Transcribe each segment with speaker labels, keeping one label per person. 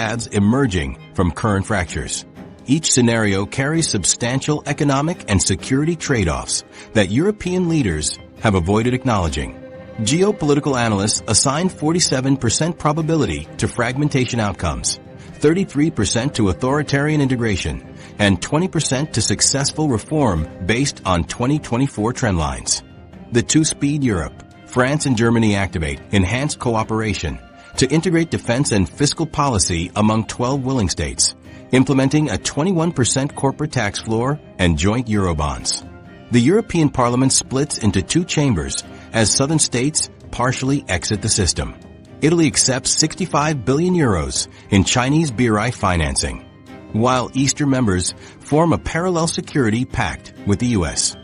Speaker 1: paths emerging from current fractures. Each scenario carries substantial economic and security trade-offs that European leaders have avoided acknowledging. Geopolitical analysts assign 47% probability to fragmentation outcomes, 33% to authoritarian integration, and 20% to successful reform based on 2024 trendlines. The two-speed Europe, France and Germany activate enhanced cooperation to integrate defense and fiscal policy among 12 willing states, implementing a 21% corporate tax floor and joint Eurobonds. The European Parliament splits into two chambers as southern states partially exit the system. Italy accepts 65 billion euros in Chinese BRI financing, while Eastern members form a parallel security pact with the U.S.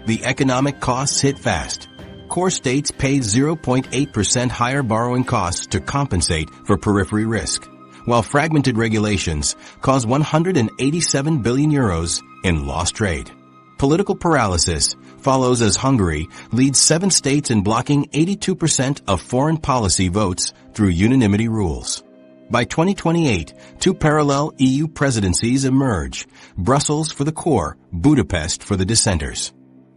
Speaker 1: The economic costs hit fast. Core states pay 0.8% higher borrowing costs to compensate for periphery risk, while fragmented regulations cause 187 billion euros in lost trade. Political paralysis follows as Hungary leads 7 states in blocking 82% of foreign policy votes through unanimity rules. By 2028, 2 parallel EU presidencies emerge, Brussels for the core, Budapest for the dissenters.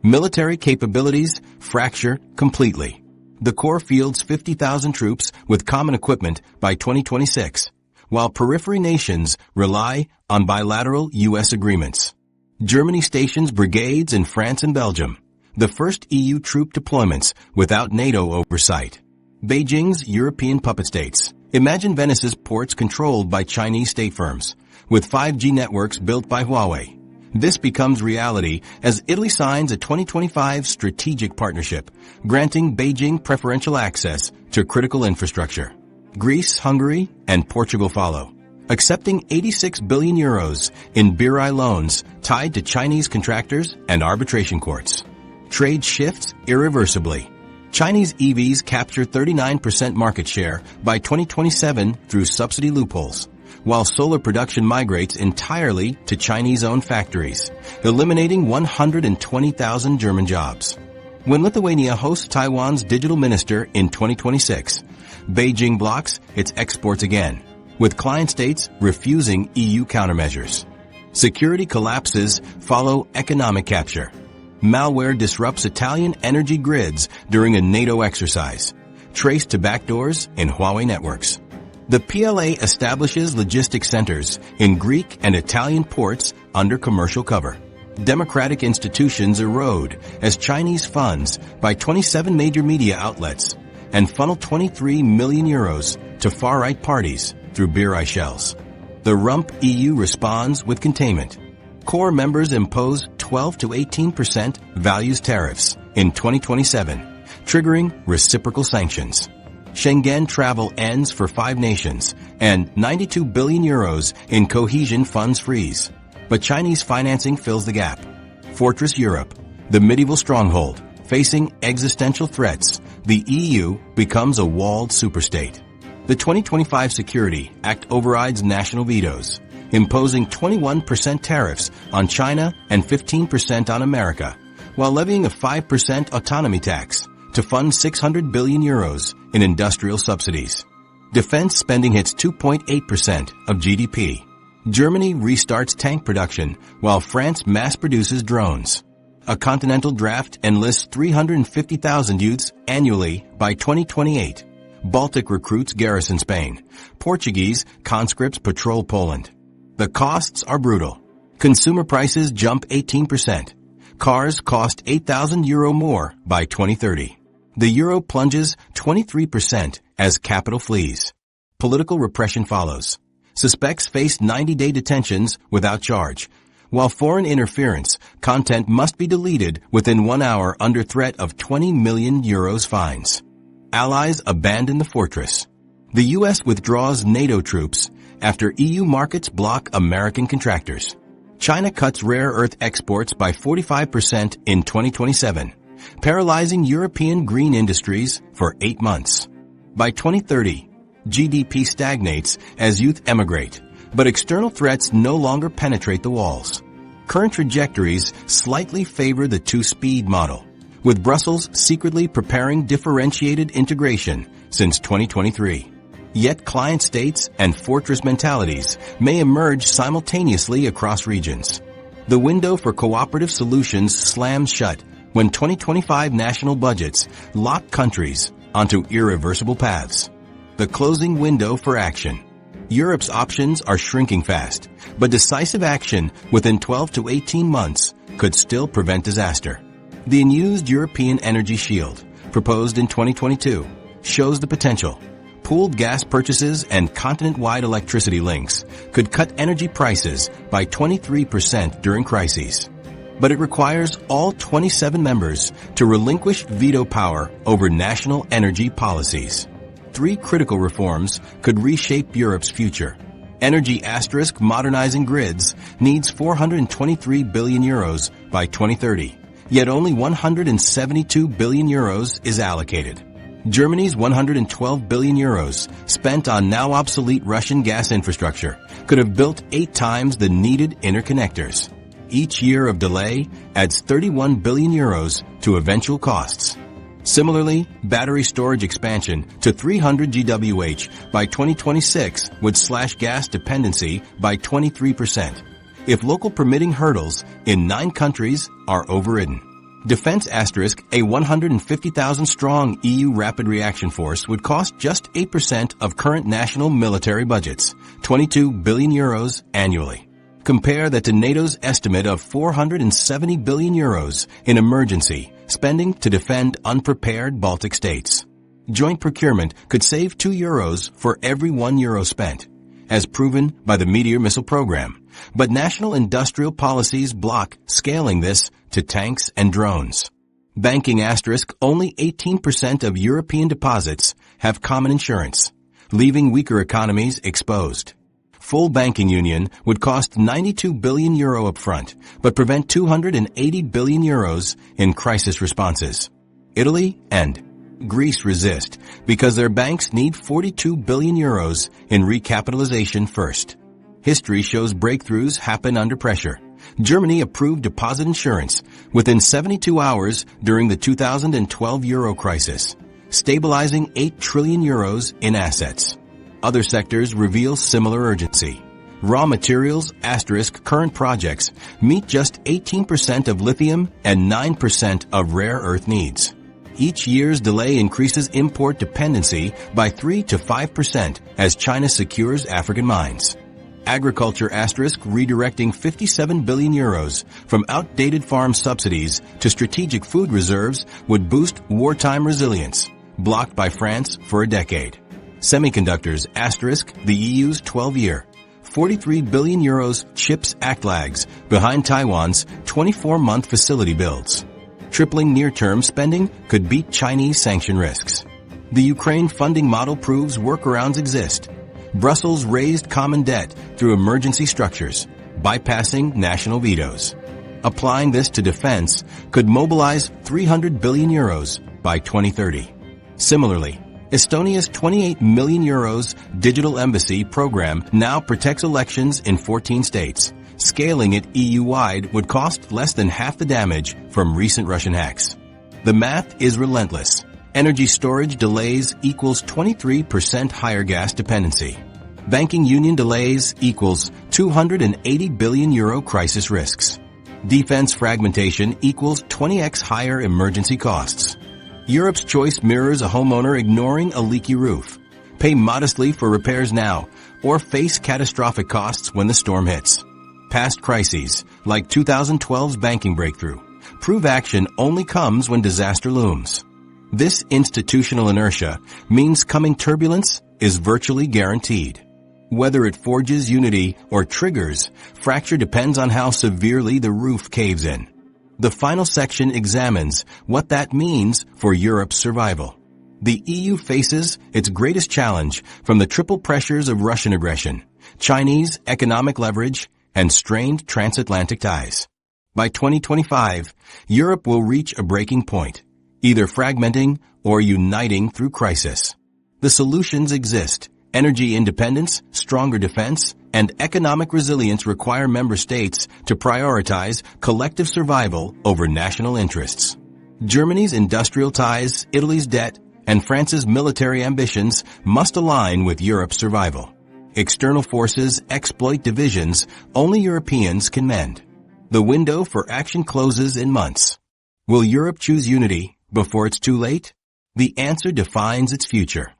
Speaker 1: Military capabilities fracture completely. The core fields 50,000 troops with common equipment by 2026, while periphery nations rely on bilateral U.S. agreements. Germany stations brigades in France and Belgium, the first EU troop deployments without NATO oversight. Beijing's European puppet states. Imagine Venice's ports controlled by Chinese state firms, with 5G networks built by Huawei. This becomes reality as Italy signs a 2025 strategic partnership, granting Beijing preferential access to critical infrastructure. Greece, Hungary, and Portugal follow, accepting 86 billion euros in BRI loans tied to Chinese contractors and arbitration courts. Trade shifts irreversibly. Chinese EVs capture 39% market share by 2027 through subsidy loopholes, while solar production migrates entirely to Chinese-owned factories, eliminating 120,000 German jobs. When Lithuania hosts Taiwan's digital minister in 2026, Beijing blocks its exports again, with client states refusing EU countermeasures. Security collapses follow economic capture. Malware disrupts Italian energy grids during a NATO exercise, traced to backdoors in Huawei networks. The PLA establishes logistics centers in Greek and Italian ports under commercial cover. Democratic institutions erode as Chinese funds by 27 major media outlets and funnel 23 million euros to far-right parties through BRI shells. The rump EU responds with containment. Core members impose 12 to 18% values tariffs in 2027, triggering reciprocal sanctions. Schengen travel ends for 5 nations and 92 billion euros in cohesion funds freeze. But Chinese financing fills the gap. Fortress Europe, the medieval stronghold, facing existential threats, the EU becomes a walled superstate. The 2025 Security Act overrides national vetoes, imposing 21% tariffs on China and 15% on America, while levying a 5% autonomy tax to fund 600 billion euros in industrial subsidies. Defense spending hits 2.8% of GDP. Germany restarts tank production while France mass produces drones. A continental draft enlists 350,000 youths annually by 2028. Baltic recruits garrison Spain. Portuguese conscripts patrol Poland. The costs are brutal. Consumer prices jump 18%. Cars cost 8,000 euro more by 2030. The euro plunges 23% as capital flees. Political repression follows. Suspects face 90-day detentions without charge, while foreign interference content must be deleted within 1 hour under threat of 20 million euros fines. Allies abandon the fortress. The U.S. withdraws NATO troops after EU markets block American contractors. China cuts rare earth exports by 45% in 2027, paralyzing European green industries for 8 months. By 2030, GDP stagnates as youth emigrate, but external threats no longer penetrate the walls. Current trajectories slightly favor the two-speed model, with Brussels secretly preparing differentiated integration since 2023. Yet client states and fortress mentalities may emerge simultaneously across regions. The window for cooperative solutions slams shut when 2025 national budgets lock countries onto irreversible paths. The closing window for action. Europe's options are shrinking fast, but decisive action within 12 to 18 months could still prevent disaster. The unused European Energy Shield, proposed in 2022, shows the potential. Pooled gas purchases and continent-wide electricity links could cut energy prices by 23% during crises. But it requires all 27 members to relinquish veto power over national energy policies. 3 critical reforms could reshape Europe's future. Energy * modernizing grids needs 423 billion euros by 2030, yet only 172 billion euros is allocated. Germany's 112 billion euros spent on now obsolete Russian gas infrastructure could have built 8 times the needed interconnectors. Each year of delay adds 31 billion euros to eventual costs. Similarly, battery storage expansion to 300 GWh by 2026 would slash gas dependency by 23% if local permitting hurdles in 9 countries are overridden. Defense *, a 150,000-strong EU rapid reaction force would cost just 8% of current national military budgets, 22 billion euros annually. Compare that to NATO's estimate of 470 billion euros in emergency spending to defend unprepared Baltic states. Joint procurement could save 2 euros for every 1 euro spent, as proven by the Meteor missile program, but national industrial policies block scaling this to tanks and drones. Banking * only 18% of European deposits have common insurance, leaving weaker economies exposed. Full banking union would cost 92 billion euro upfront, but prevent 280 billion euros in crisis responses. Italy and Greece resist because their banks need 42 billion euros in recapitalization first. History shows breakthroughs happen under pressure. Germany approved deposit insurance within 72 hours during the 2012 euro crisis, stabilizing 8 trillion euros in assets. Other sectors reveal similar urgency. Raw materials * current projects meet just 18% of lithium and 9% of rare earth needs. Each year's delay increases import dependency by 3 to 5% as China secures African mines. Agriculture * redirecting 57 billion euros from outdated farm subsidies to strategic food reserves would boost wartime resilience, blocked by France for a decade. Semiconductors * the EU's 12-year, 43 billion euros CHIPS Act lags behind Taiwan's 24-month facility builds. Tripling near-term spending could beat Chinese sanction risks. The Ukraine funding model proves workarounds exist. Brussels raised common debt through emergency structures, bypassing national vetoes. Applying this to defense could mobilize 300 billion euros by 2030. Similarly, Estonia's 28 million euros digital embassy program now protects elections in 14 states. Scaling it EU-wide would cost less than half the damage from recent Russian hacks. The math is relentless. Energy storage delays equals 23% higher gas dependency. Banking union delays equals 280 billion euro crisis risks. Defense fragmentation equals 20x higher emergency costs. Europe's choice mirrors a homeowner ignoring a leaky roof. Pay modestly for repairs now, or face catastrophic costs when the storm hits. Past crises, like 2012's banking breakthrough, prove action only comes when disaster looms. This institutional inertia means coming turbulence is virtually guaranteed. Whether it forges unity or triggers, fracture depends on how severely the roof caves in. The final section examines what that means for Europe's survival. The EU faces its greatest challenge from the triple pressures of Russian aggression, Chinese economic leverage, and strained transatlantic ties. By 2025, Europe will reach a breaking point, either fragmenting or uniting through crisis. The solutions exist. Energy independence, stronger defense, and economic resilience require member states to prioritize collective survival over national interests. Germany's industrial ties, Italy's debt, and France's military ambitions must align with Europe's survival. External forces exploit divisions only Europeans can mend. The window for action closes in months. Will Europe choose unity before it's too late? The answer defines its future.